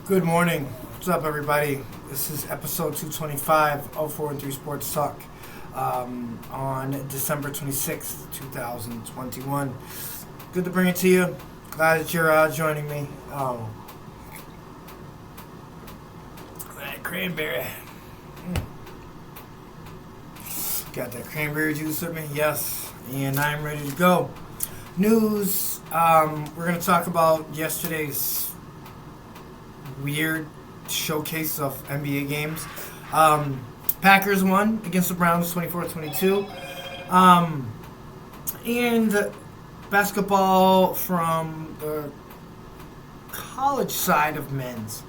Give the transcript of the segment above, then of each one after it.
Good morning. What's up, everybody? This is episode 225 of 4-3 Sports Talk on December 26th, 2021. Good to bring it to you. Glad that you're joining me. That cranberry. Got that cranberry juice with me? Yes. And I'm ready to go. News. We're going to talk about yesterday's weird showcase of NBA games. Packers won against the Browns 24-22. And basketball from the college side of men's.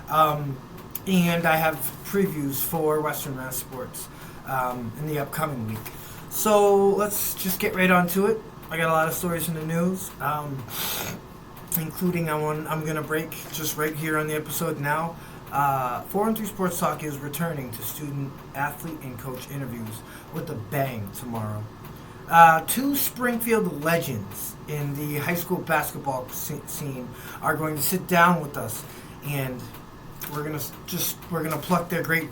And I have previews for Western Mass Sports in the upcoming week. So let's just get right on to it. I got a lot of stories in the news. Including I'm going to break just right here on the episode now. 4-3 Sports Talk is returning to student, athlete, and coach interviews with a bang tomorrow. Two Springfield legends in the high school basketball scene are going to sit down with us, and we're gonna pluck their great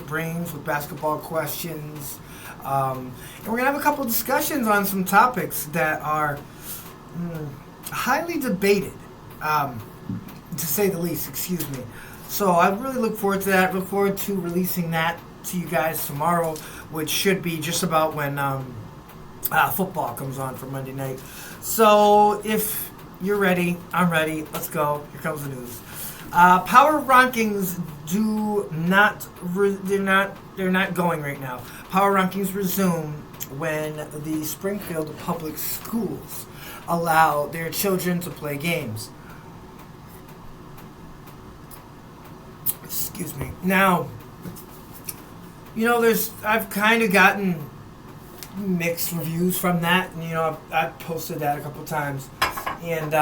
brains with basketball questions, and we're gonna have a couple discussions on some topics that are highly debated, to say the least, excuse me. So I really look forward to that. Look forward to releasing that to you guys tomorrow, which should be just about when football comes on for Monday night. So if you're ready, I'm ready. Let's go. Here comes the news. Power rankings they're not going right now. Power rankings resume when the Springfield Public Schools allow their children to play games. Excuse me. Now, I've kind of gotten mixed reviews from that, and I've posted that a couple times, and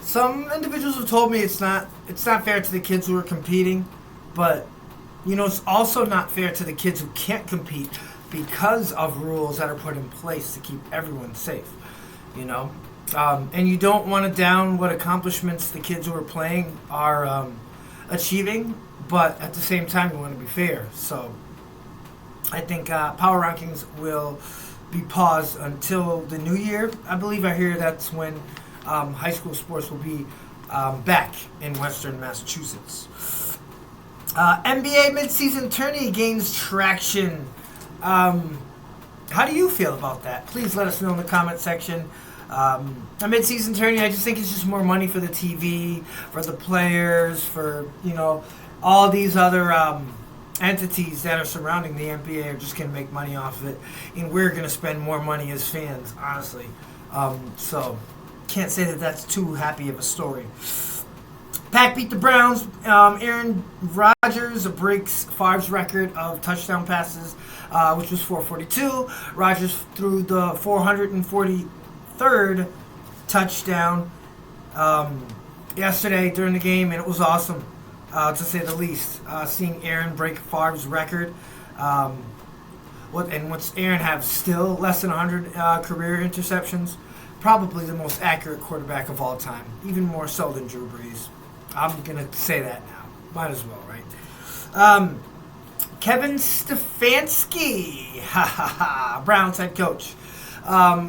some individuals have told me it's not fair to the kids who are competing, but it's also not fair to the kids who can't compete because of rules that are put in place to keep everyone safe, and you don't want to down what accomplishments the kids who are playing are achieving, but at the same time you want to be fair. So I think power rankings will be paused until the new year. I hear that's when high school sports will be back in Western Massachusetts. NBA midseason tourney gains traction. How do you feel about that? Please let us know in the comment section. A mid-season tourney, I just think it's just more money for the TV, for the players, for, all these other entities that are surrounding the NBA are just going to make money off of it. And we're going to spend more money as fans, honestly. So, can't say that that's too happy of a story. Pack beat the Browns. Aaron Rodgers breaks Favre's record of touchdown passes, which was 442. Rodgers threw the 443rd touchdown yesterday during the game, and it was awesome, to say the least. Seeing Aaron break Favre's record. What's Aaron have still less than 100 career interceptions? Probably the most accurate quarterback of all time, even more so than Drew Brees. I'm going to say that now. Might as well, right? Kevin Stefanski, Browns head coach,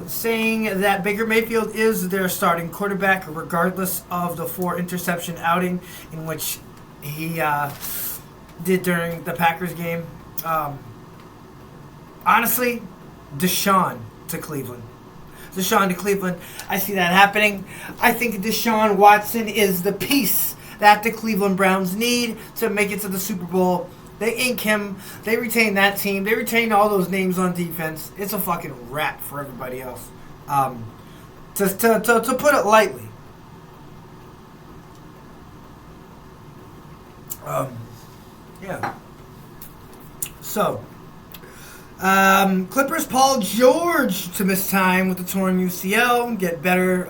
saying that Baker Mayfield is their starting quarterback regardless of the 4-interception outing in which he did during the Packers game. Honestly, Deshaun to Cleveland. I see that happening. I think Deshaun Watson is the piece that the Cleveland Browns need to make it to the Super Bowl. They ink him. They retain that team. They retain all those names on defense. It's a fucking wrap for everybody else. To put it lightly. Yeah. So, Clippers Paul George to miss time with the torn UCL. Get better.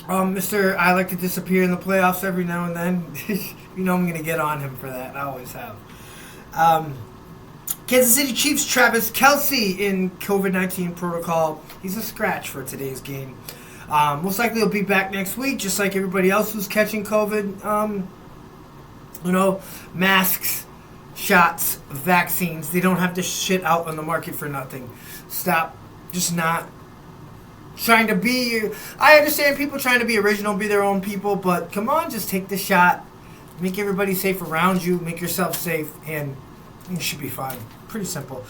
Mr. I like to disappear in the playoffs every now and then. I'm going to get on him for that. I always have. Kansas City Chiefs Travis Kelce in COVID-19 protocol. He's a scratch for today's game. Most likely he'll be back next week, just like everybody else who's catching COVID. Masks, shots, vaccines. They don't have this shit out on the market for nothing. Stop just not trying to be... I understand people trying to be original, be their own people, but come on, just take the shot. Make everybody safe around you. Make yourself safe, and you should be fine. Pretty simple.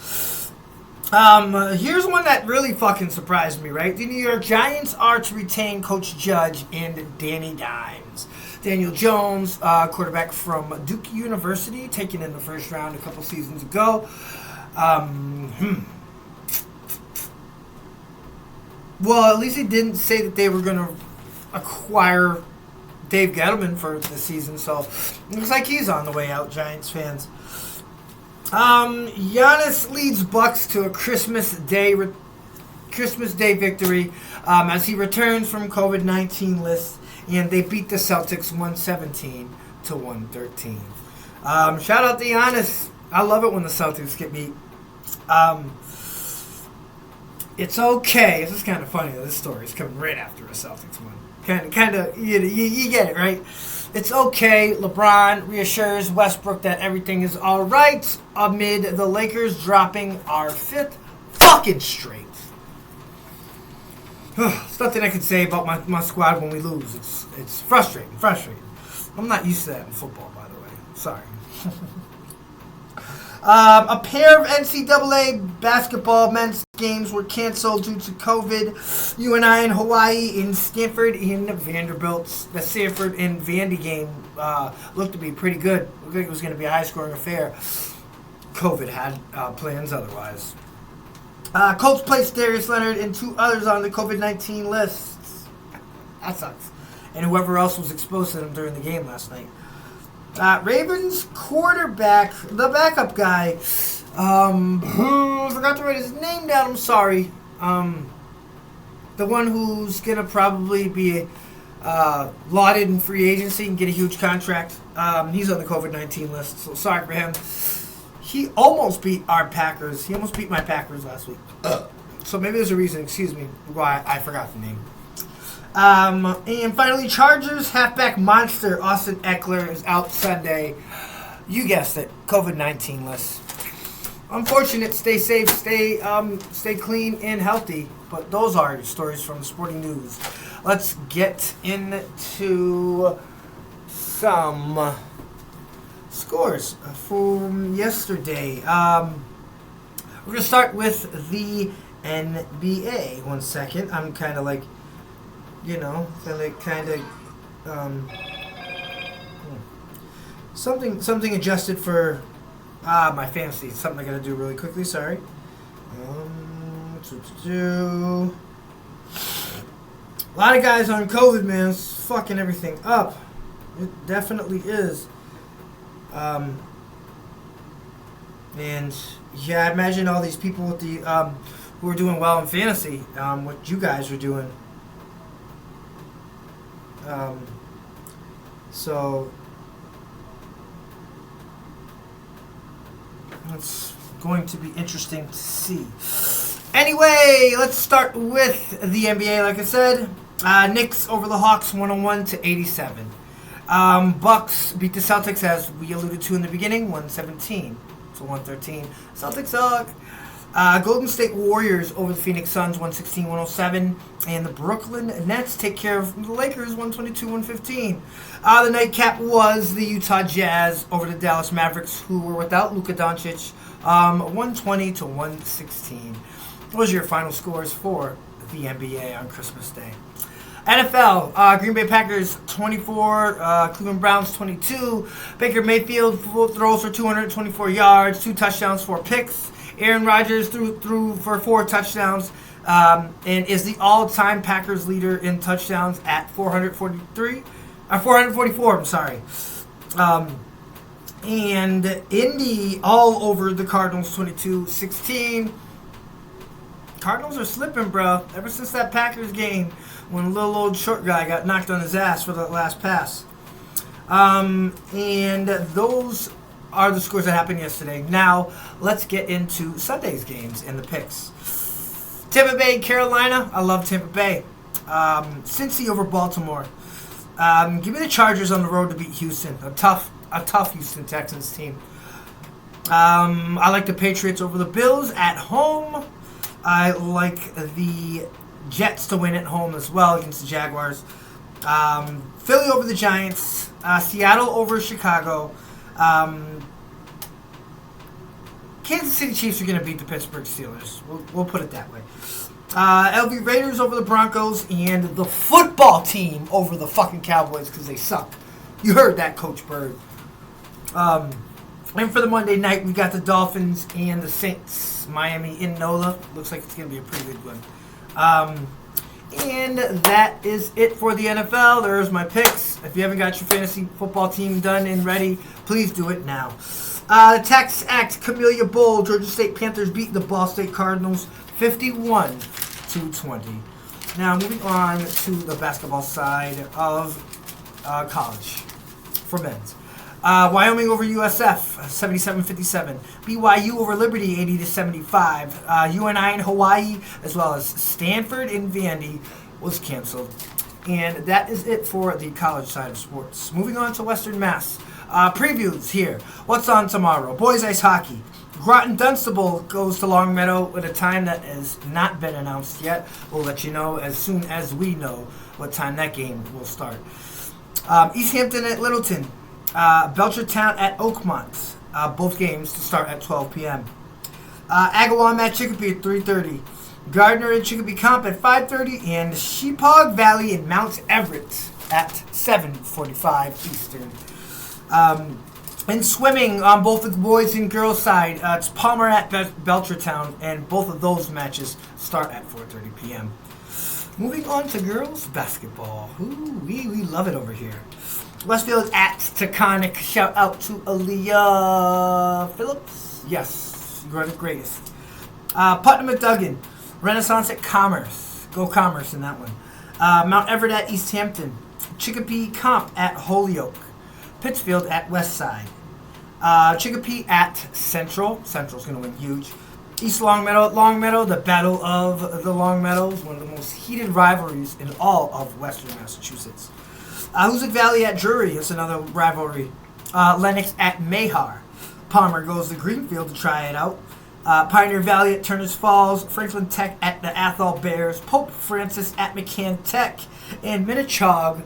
Here's one that really fucking surprised me, right? The New York Giants are to retain Coach Judge and Danny Dimes. Daniel Jones, quarterback from Duke University, taken in the first round a couple seasons ago. Well, at least he didn't say that they were going to acquire Dave Gettleman for the season, so looks like he's on the way out, Giants fans. Giannis leads Bucks to a Christmas Day victory as he returns from COVID-19 list, and they beat the Celtics 117-113. Shout out to Giannis. I love it when the Celtics get beat. It's okay. This is kind of funny. This story is coming right after a Celtics win. Kind of, you get it, right? It's okay. LeBron reassures Westbrook that everything is all right amid the Lakers dropping our fifth fucking straight. There's nothing I can say about my squad when we lose. It's frustrating. I'm not used to that in football, by the way. Sorry. A pair of NCAA basketball men's games were canceled due to COVID. UNI in Hawaii and Stanford in Vanderbilt. The Stanford and Vandy game looked to be pretty good. Looked like it was going to be a high-scoring affair. COVID had plans otherwise. Colts placed Darius Leonard and two others on the COVID-19 list. That sucks. And whoever else was exposed to them during the game last night. Ravens quarterback, the backup guy, forgot to write his name down, I'm sorry. The one who's going to probably be lauded in free agency and get a huge contract. He's on the COVID-19 list, so sorry for him. He almost beat our Packers. He almost beat my Packers last week. So maybe there's a reason, why I forgot the name. And finally, Chargers halfback monster Austin Eckler is out Sunday. You guessed it, COVID-19 list. Unfortunate. Stay safe, stay clean and healthy. But those are your stories from the sporting news. Let's get into some scores from yesterday. We're gonna start with the NBA. 1 second. I'm kind of like. Something adjusted for my fantasy. Something I gotta do really quickly. Sorry. A lot of guys on COVID, man. It's fucking everything up. It definitely is. And yeah, I imagine all these people with the who are doing well in fantasy. What you guys are doing. So it's going to be interesting to see. Anyway, let's start with the NBA. Like I said, Knicks over the Hawks 101-87. Bucks beat the Celtics, as we alluded to in the beginning, 117-113. Celtics suck. Golden State Warriors over the Phoenix Suns 116-107, and the Brooklyn Nets take care of the Lakers 122-115. The nightcap was the Utah Jazz over the Dallas Mavericks, who were without Luka Doncic, 120-116. Those are your final scores for the NBA on Christmas Day. NFL, Green Bay Packers 24, Cleveland Browns 22. Baker Mayfield throws for 224 yards, 2 touchdowns, 4 picks. Aaron Rodgers threw for 4 touchdowns and is the all-time Packers leader in touchdowns at 444. I'm sorry. And Indy all over the Cardinals 22-16. Cardinals are slipping, bro. Ever since that Packers game when a little old short guy got knocked on his ass for the last pass. And those are the scores that happened yesterday. Now, let's get into Sunday's games and the picks. Tampa Bay, Carolina. I love Tampa Bay. Cincy over Baltimore. Give me the Chargers on the road to beat Houston. A tough Houston Texans team. I like the Patriots over the Bills at home. I like the Jets to win at home as well against the Jaguars. Philly over the Giants. Seattle over Chicago. Kansas City Chiefs are going to beat the Pittsburgh Steelers. We'll put it that way. LV Raiders over the Broncos, and the football team over the fucking Cowboys because they suck. You heard that, Coach Bird. And for the Monday night, we got the Dolphins and the Saints. Miami in NOLA. Looks like it's going to be a pretty good one. And that is it for the NFL. There's my picks. If you haven't got your fantasy football team done and ready, please do it now. The Tax Act, Camellia Bowl, Georgia State Panthers beat the Ball State Cardinals 51-20. Now moving on to the basketball side of college for men's. Wyoming over USF 77-57. BYU over Liberty 80-75. UNI and Hawaii, as well as Stanford and Vandy, was canceled. And that is it for the college side of sports. Moving on to Western Mass. Previews here. What's on tomorrow? Boys ice hockey. Groton Dunstable goes to Longmeadow with a time that has not been announced yet. We'll let you know as soon as we know what time that game will start. East Hampton at Littleton. Belchertown at Oakmont. Both games to start at 12 p.m. Agawam at Chicopee at 3:30. Gardner and Chicopee Comp at 5:30. And Sheepog Valley and Mount Everett at 7:45 Eastern. And swimming on both the boys and girls side, it's Palmer at Belchertown, and both of those matches start at 4:30 p.m. Moving on to girls basketball. Ooh, we love it over here. Westfield at Taconic. Shout out to Aaliyah Phillips. Yes, you are the greatest. Putnam at Duggan. Renaissance at Commerce. Go Commerce in that one. Mount Everett at East Hampton. Chicopee Comp at Holyoke. Pittsfield at Westside. Chicopee at Central. Central's going to win huge. East Longmeadow at Longmeadow. The Battle of the Longmeadows. One of the most heated rivalries in all of Western Massachusetts. Hoosick Valley at Drury is another rivalry. Lennox at Mayhar. Palmer goes to Greenfield to try it out. Pioneer Valley at Turners Falls. Franklin Tech at the Athol Bears. Pope Francis at McCann Tech. And Minnechaug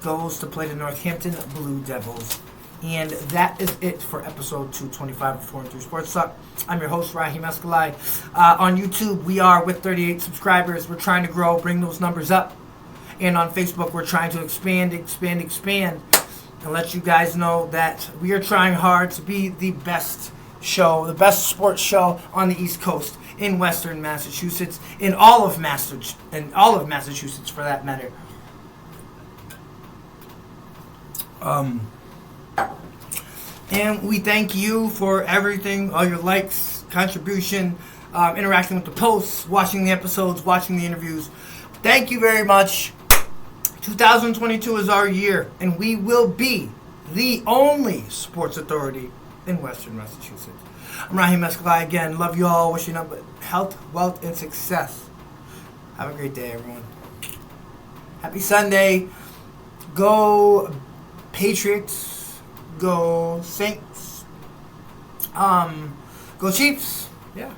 goes to play the Northampton Blue Devils. And that is it for episode 225 of 4 and 3 Sports Talk. I'm your host, Raheem Escalay. On YouTube, we are with 38 subscribers. We're trying to grow, bring those numbers up. And on Facebook, we're trying to expand, and let you guys know that we are trying hard to be the best show, the best sports show on the East Coast in Western Massachusetts, in all of Massachusetts for that matter. And we thank you for everything, all your likes, contribution, interacting with the posts, watching the episodes, watching the interviews. Thank you very much. 2022 is our year, and we will be the only sports authority in Western Massachusetts. I'm Raheem Escalay again. Love you all. Wishing you health, wealth, and success. Have a great day, everyone. Happy Sunday. Go Patriots. Go Saints. Go Chiefs. Yeah.